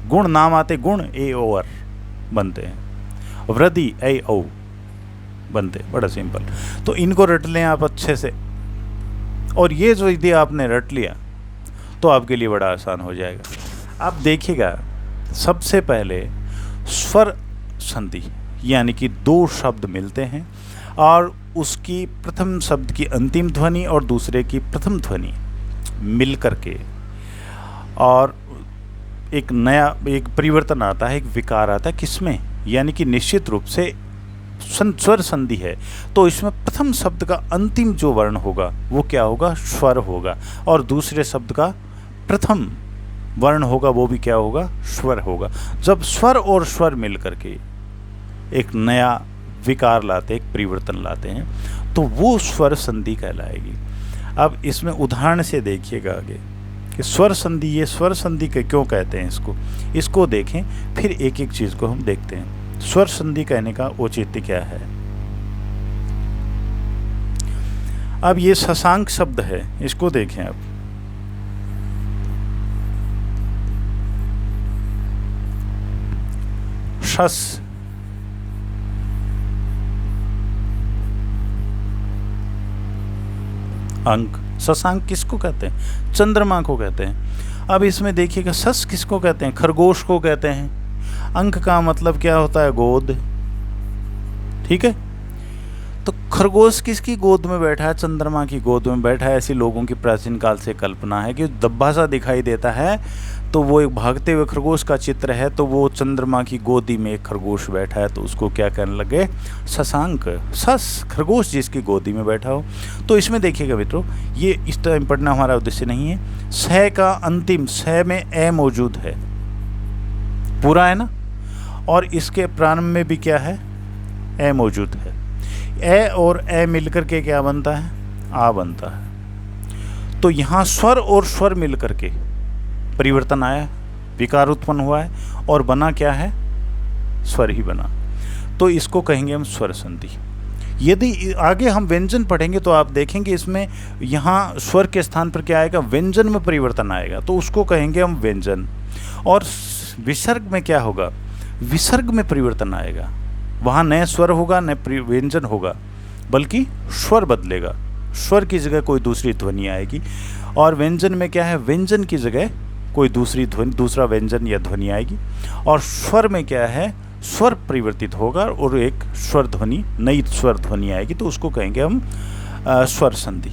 गुण नाम आते गुण ए ओ अर बनते हैं। वृद्धि ऐ ओ बनते, बड़ा सिंपल। तो इनको रट लें आप अच्छे से, और ये जो यदि आपने रट लिया तो आपके लिए बड़ा आसान हो जाएगा। आप देखिएगा, सबसे पहले स्वर संधि, यानी कि 2 शब्द मिलते हैं और उसकी प्रथम शब्द की अंतिम ध्वनि और दूसरे की प्रथम ध्वनि मिल करके और एक नया एक परिवर्तन आता है, एक विकार आता है। किसमें? यानी कि निश्चित रूप से स्वर संधि है तो इसमें प्रथम शब्द का अंतिम जो वर्ण होगा वो क्या होगा? स्वर होगा, और दूसरे शब्द का प्रथम वर्ण होगा वो भी क्या होगा? स्वर होगा। जब स्वर और स्वर मिल करके एक नया विकार लाते, एक परिवर्तन लाते हैं, तो वो स्वर संधि कहलाएगी। अब इसमें उदाहरण से देखिएगा आगे कि स्वर संधि, ये स्वर संधि के क्यों कहते हैं इसको देखें, फिर एक एक चीज को हम देखते हैं। स्वर संधि कहने का औचित्य क्या है? अब ये शशांक शब्द है, इसको देखें आप। शस, अंक। शशांक किसको कहते हैं? चंद्रमा को कहते हैं। अब इसमें देखिएगा, सस किसको कहते हैं? खरगोश को कहते हैं। अंक का मतलब क्या होता है? गोद। ठीक है, तो खरगोश किसकी गोद में बैठा है? चंद्रमा की गोद में बैठा है। ऐसे लोगों की प्राचीन काल से कल्पना है कि दब्बा सा दिखाई देता है तो वो एक भागते हुए खरगोश का चित्र है, तो वो चंद्रमा की गोदी में एक खरगोश बैठा है, तो उसको क्या कहने लगे, शशांक, सस, खरगोश जिसकी गोदी में बैठा हो। तो इसमें देखिएगा मित्रों, ये इस टाइम पढ़ना हमारा उद्देश्य नहीं है। स का अंतिम, स में ए मौजूद है, पूरा है ना, और इसके प्रारंभ में भी क्या है, ए मौजूद है। ए और ए मिलकर के क्या बनता है, आ बनता है। तो यहाँ स्वर और स्वर मिलकर के परिवर्तन आया, विकार उत्पन्न हुआ है, और बना क्या है, स्वर ही बना। तो इसको कहेंगे हम स्वर संधि। यदि आगे हम व्यंजन पढ़ेंगे तो आप देखेंगे इसमें यहाँ स्वर के स्थान पर क्या आएगा, व्यंजन में परिवर्तन आएगा, तो उसको कहेंगे हम व्यंजन। और विसर्ग में क्या होगा, विसर्ग में परिवर्तन आएगा, वहाँ न स्वर होगा न व्यंजन होगा, बल्कि स्वर बदलेगा, स्वर की जगह कोई दूसरी ध्वनि आएगी। और व्यंजन में क्या है, व्यंजन की जगह कोई दूसरी ध्वनि, दूसरा व्यंजन या ध्वनि आएगी। और स्वर में क्या है, स्वर परिवर्तित होगा और एक स्वर ध्वनि, नई स्वर ध्वनि आएगी, तो उसको कहेंगे हम स्वर संधि।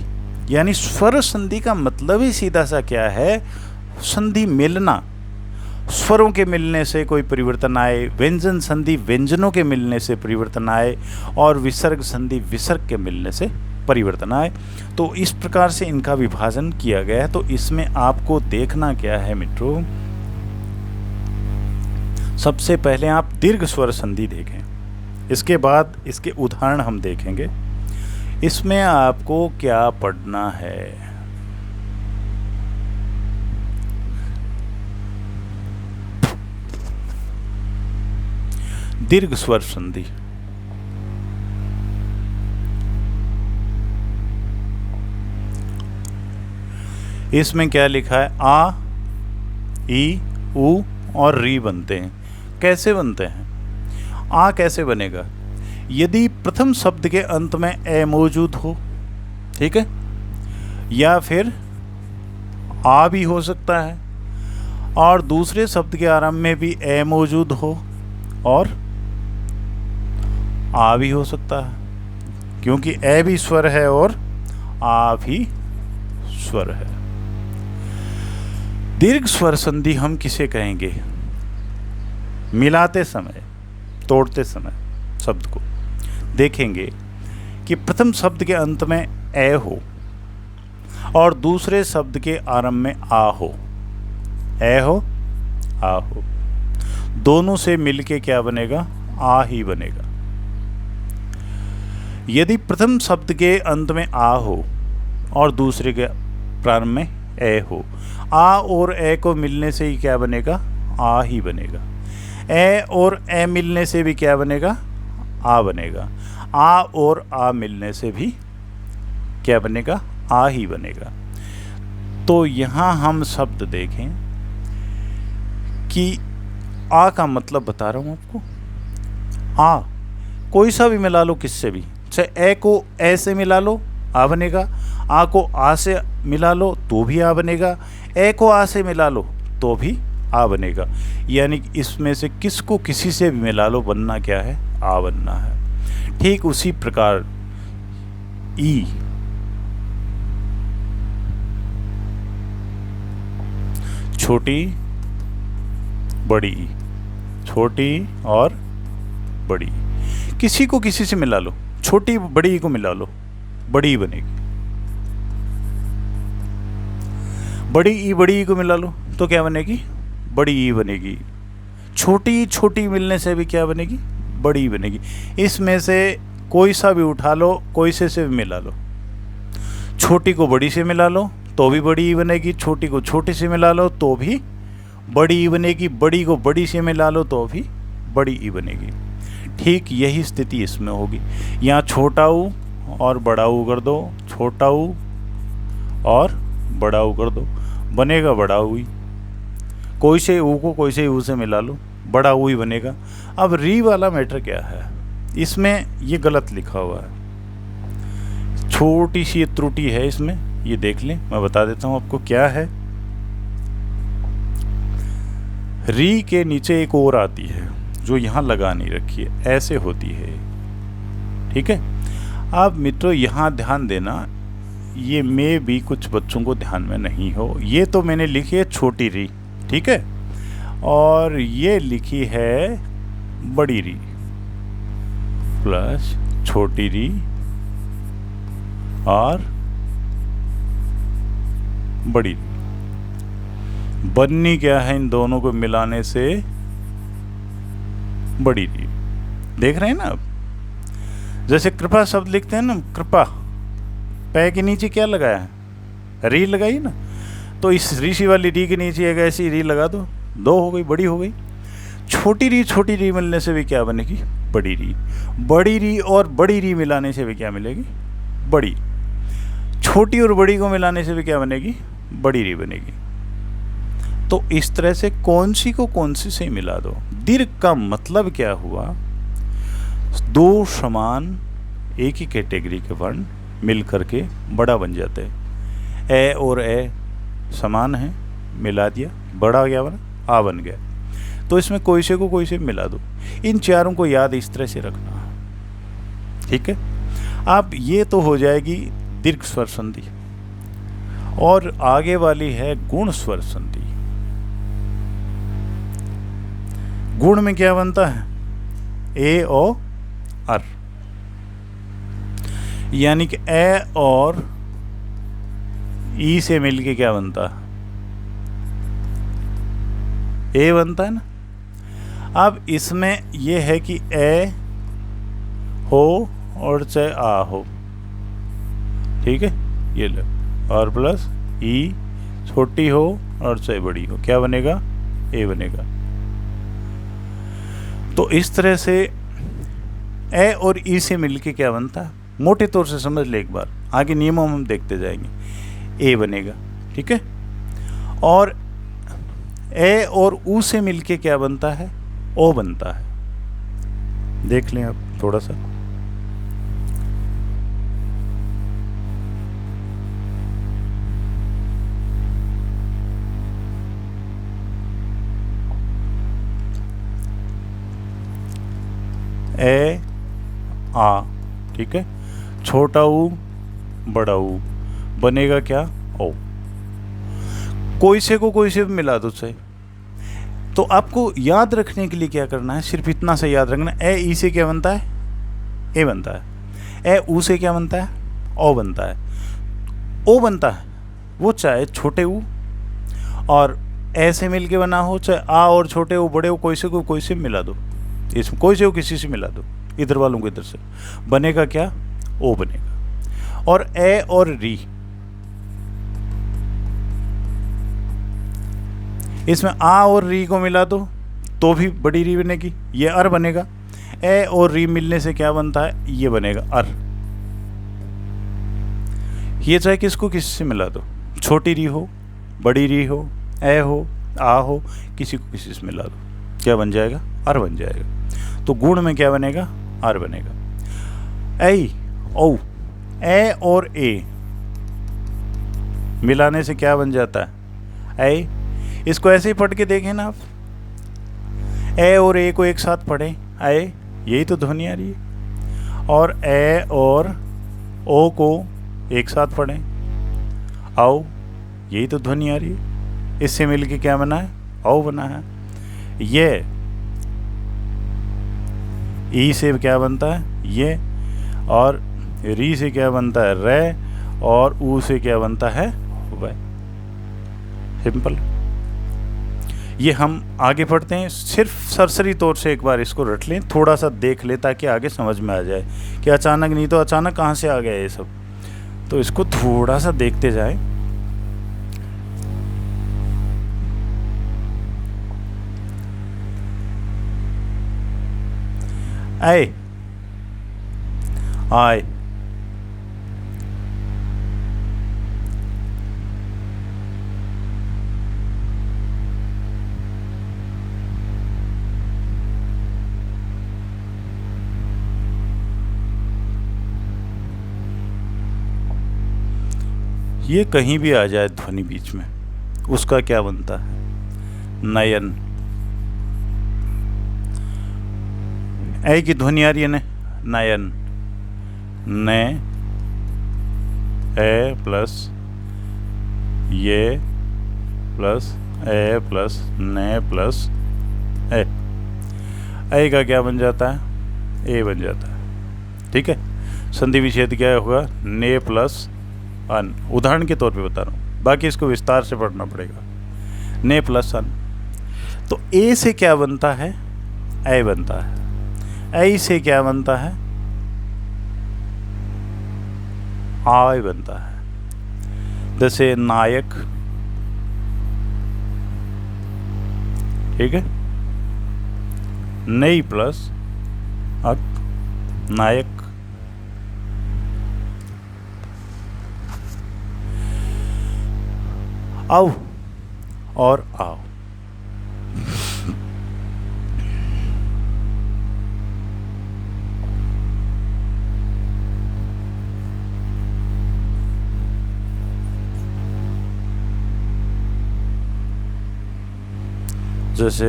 यानी स्वर संधि का मतलब ही सीधा सा क्या है, संधि मिलना, स्वरों के मिलने से कोई परिवर्तन आए, व्यंजन संधि व्यंजनों के मिलने से परिवर्तन आए, और विसर्ग संधि विसर्ग के मिलने से परिवर्तन आए। तो इस प्रकार से इनका विभाजन किया गया है। तो इसमें आपको देखना क्या है मित्रों, सबसे पहले आप दीर्घ स्वर संधि देखें, इसके बाद इसके उदाहरण हम देखेंगे। इसमें आपको क्या पढ़ना है, दीर्घ स्वर संधि। इसमें क्या लिखा है, आ, ई, उ और री बनते हैं। कैसे बनते हैं, आ कैसे बनेगा, यदि प्रथम शब्द के अंत में ए मौजूद हो, ठीक है, या फिर आ भी हो सकता है, और दूसरे शब्द के आरंभ में भी ए मौजूद हो, और आ भी हो सकता है, क्योंकि ए भी स्वर है और आ भी स्वर है। दीर्घ स्वर संधि हम किसे कहेंगे, मिलाते समय, तोड़ते समय शब्द को देखेंगे कि प्रथम शब्द के अंत में ए हो और दूसरे शब्द के आरंभ में आ हो, ए हो, आ हो, दोनों से मिलके क्या बनेगा, आ ही बनेगा। यदि प्रथम शब्द के अंत में आ हो और दूसरे के प्रारंभ में ए हो, आ और ए को मिलने से ही क्या बनेगा, आ ही बनेगा। ए और ए मिलने से भी क्या बनेगा, आ बनेगा। आ और आ मिलने से भी क्या बनेगा, आ ही बनेगा। तो यहाँ हम शब्द देखें कि आ का मतलब बता रहा हूँ आपको, आ कोई सा भी मिला लो, किससे भी, चाहे ए को ए से मिला लो, आ बनेगा, आ को आ से मिला लो तो भी आ बनेगा, ए को आ से मिला लो तो भी आ बनेगा। यानी इसमें से किसको किसी से भी मिला लो, बनना क्या है, आ बनना है। ठीक उसी प्रकार ई, छोटी बड़ी ई, छोटी और बड़ी, किसी को किसी से मिला लो, छोटी बड़ी को मिला लो, बड़ी बनेगी। बड़ी ई को मिला लो तो क्या बनेगी, बड़ी ई बनेगी। छोटी छोटी मिलने से भी क्या बनेगी, बड़ी बनेगी। इसमें से कोई सा भी उठा लो, कोई से भी मिला लो, छोटी को बड़ी से मिला लो तो भी बड़ी ई बनेगी, छोटी को छोटी से मिला लो तो भी बड़ी ई बनेगी, बड़ी को बड़ी से मिला लो तो भी बड़ी ई बनेगी। ठीक यही स्थिति इसमें होगी। यहाँ छोटा ऊ और बड़ा ऊ कर दो, छोटा ऊ और बड़ा ऊ कर दो, बनेगा बड़ा ऊ ही। कोई से ऊ को कोई से ऊ से मिला लो, बड़ा ऊ ही बनेगा। अब री वाला मैटर क्या है, इसमें ये गलत लिखा हुआ है, छोटी सी त्रुटि है इसमें, ये देख लें, मैं बता देता हूँ आपको क्या है। री के नीचे एक और आती है जो यहाँ लगा नहीं रखी है, ऐसे होती है, ठीक है। अब मित्रों यहाँ ध्यान देना, ये में भी कुछ बच्चों को ध्यान में नहीं हो, ये तो मैंने लिखी है छोटी री, ठीक है। और ये लिखी है बड़ी री प्लस छोटी री और बड़ी री। बननी क्या है इन दोनों को मिलाने से? बड़ी री। देख रहे हैं ना आप? जैसे कृपा शब्द लिखते हैं ना, कृपा, पै के नीचे क्या लगाया है? री लगाई ना। तो इस ऋषि वाली री के नीचे एक ऐसी री लगा दो, दो हो गई, बड़ी हो गई। छोटी री मिलने से भी क्या बनेगी? बड़ी री। बड़ी री और बड़ी री मिलाने से भी क्या मिलेगी? बड़ी। छोटी और बड़ी को मिलाने से भी क्या बनेगी? बड़ी री बनेगी। तो इस तरह से कौन सी को कौन सी से मिला दो। दीर्घ का मतलब क्या हुआ? दो समान एक ही कैटेगरी के वर्ण मिल करके बड़ा बन जाते हैं। ए और ए समान है, मिला दिया, बड़ा क्या बना? आ बन गया। तो इसमें कोई से को कोई से मिला दो। इन चारों को याद इस तरह से रखना, ठीक है। अब ये तो हो जाएगी दीर्घ स्वर संधि, और आगे वाली है गुण स्वर संधि। गुण में क्या बनता है? ए ओ अर, यानी कि ए और ई से मिलके क्या बनता है? ए बनता है ना। अब इसमें यह है कि ए हो और चाहे आ हो, ठीक है, ये लो, और प्लस ई छोटी हो और चाहे बड़ी हो, क्या बनेगा? ए बनेगा। तो इस तरह से ए और ई से मिलके क्या बनता है? मोटे तौर से समझ ले एक बार, आगे नियमों में हम देखते जाएंगे। ए बनेगा, ठीक है। और ए और ऊ से मिलके क्या बनता है? ओ बनता है। देख लें आप थोड़ा सा। ए आ, ठीक है। छोटा ऊ बड़ा ऊ बनेगा क्या? ओ। कोई से को कोई से मिला दो से। तो आपको याद रखने के लिए क्या करना है? सिर्फ इतना से याद रखना। ए ई से क्या बनता है? ए बनता है। ए ऊ से क्या बनता है? ओ बनता है। ओ बनता है वो चाहे छोटे ऊ और ए से मिल के बना हो, चाहे आ और छोटे ऊ बड़े ऊ, कोई से को कोई से मिला दो। इसमें कोई से को किसी से मिला दो, इधर वालों को इधर से, बनेगा क्या? ओ बनेगा। और ए और री, इसमें आ और री को मिला दो तो भी बड़ी री बनेगी, ये अर बनेगा। ए और री मिलने से क्या बनता है? ये बनेगा अर। ये चाहे किसको किसी से मिला दो, छोटी री हो, बड़ी री हो, ए हो, आ हो, किसी को किसी से मिला दो, क्या बन जाएगा? अर बन जाएगा। तो गुण में क्या बनेगा? अर बनेगा। ए ओ, ए और ए मिलाने से क्या बन जाता है? ए। इसको ऐसे ही पढ़ के देखें ना आप, ए और ए को एक साथ पढ़ें, ए, यही तो ध्वनि आ रही है। और ए और ओ को एक साथ पढ़ें, आओ, यही तो ध्वनि आ रही है। इससे मिलके क्या बना है? औ बना है। ये ई से क्या बनता है? ये। और री से क्या बनता है? रे। और ऊ से क्या बनता है? वह। सिंपल। ये हम आगे पढ़ते हैं। सिर्फ सरसरी तौर से एक बार इसको रट लें, थोड़ा सा देख लें ताकि आगे समझ में आ जाए कि अचानक, नहीं तो अचानक कहाँ से आ गया ये सब। तो इसको थोड़ा सा देखते जाएं। आए, आए, ये कहीं भी आ जाए ध्वनि बीच में, उसका क्या बनता है? नयन। ऐ की ध्वनि आ रही है ना, नयन। ने, ए प्लस ये प्लस ए प्लस ने प्लस ए, ए का क्या बन जाता है, ए बन जाता है। ठीक है, संधि विच्छेद क्या होगा, ने प्लस अन, उदाहरण के तौर पे बता रहा हूँ, बाकी इसको विस्तार से पढ़ना पड़ेगा। ने प्लस अन, तो ए से क्या बनता है, ए बनता है, ए से क्या बनता है, आय बनता है। जैसे नायक, ठीक है, नई प्लस अक, नायक। आओ और आओ, जैसे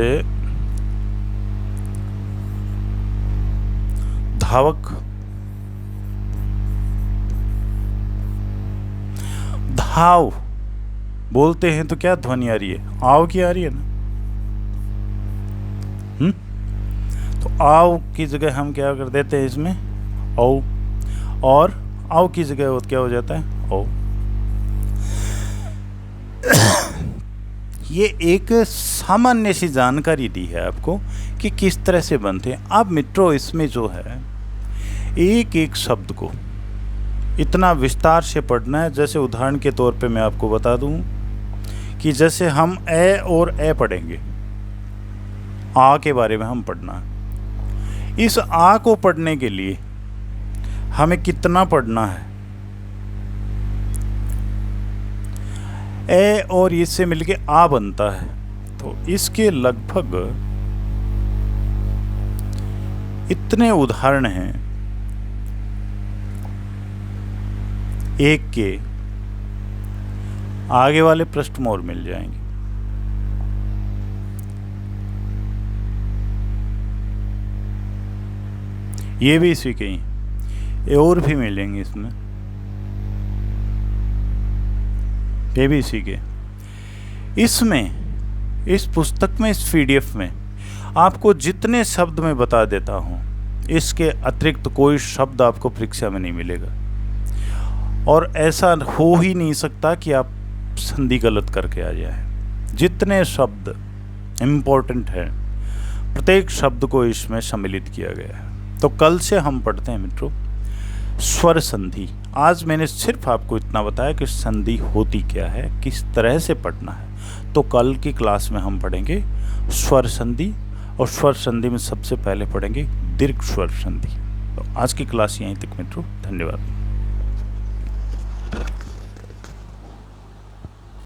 धावक, धाव बोलते हैं तो क्या ध्वनि आ रही है, आओ की आ रही है ना। तो आओ की जगह हम क्या कर देते हैं इसमें, औ, और आओ की जगह क्या हो जाता है, ओ। ये एक सामान्य सी जानकारी दी है आपको कि किस तरह से बनते हैं। अब मित्रों इसमें जो है एक एक शब्द को इतना विस्तार से पढ़ना है। जैसे उदाहरण के तौर पे मैं आपको बता दूं कि जैसे हम ए और ए पढ़ेंगे, आ के बारे में हम पढ़ना है। इस आ को पढ़ने के लिए हमें कितना पढ़ना है, ए और इससे मिलके आ बनता है, तो इसके लगभग इतने उदाहरण हैं, एक के आगे वाले पृष्ठ में और मिल जाएंगे। ये भी इसी के ही, ये और भी मिलेंगे इसमें, ये भी इसी के। इसमें इस पुस्तक में, इस पीडीएफ में आपको जितने शब्द मैं बता देता हूँ, इसके अतिरिक्त कोई शब्द आपको परीक्षा में नहीं मिलेगा। और ऐसा हो ही नहीं सकता कि आप संधि गलत करके आ जाए। जितने शब्द इम्पोर्टेंट हैं, प्रत्येक शब्द को इसमें सम्मिलित किया गया है। तो कल से हम पढ़ते हैं मित्रों स्वर संधि। आज मैंने सिर्फ आपको इतना बताया कि संधि होती क्या है, किस तरह से पढ़ना है। तो कल की क्लास में हम पढ़ेंगे स्वर संधि, और स्वर संधि में सबसे पहले पढ़ेंगे दीर्घ स्वर संधि। तो आज की क्लास यहीं तक मित्रों, धन्यवाद।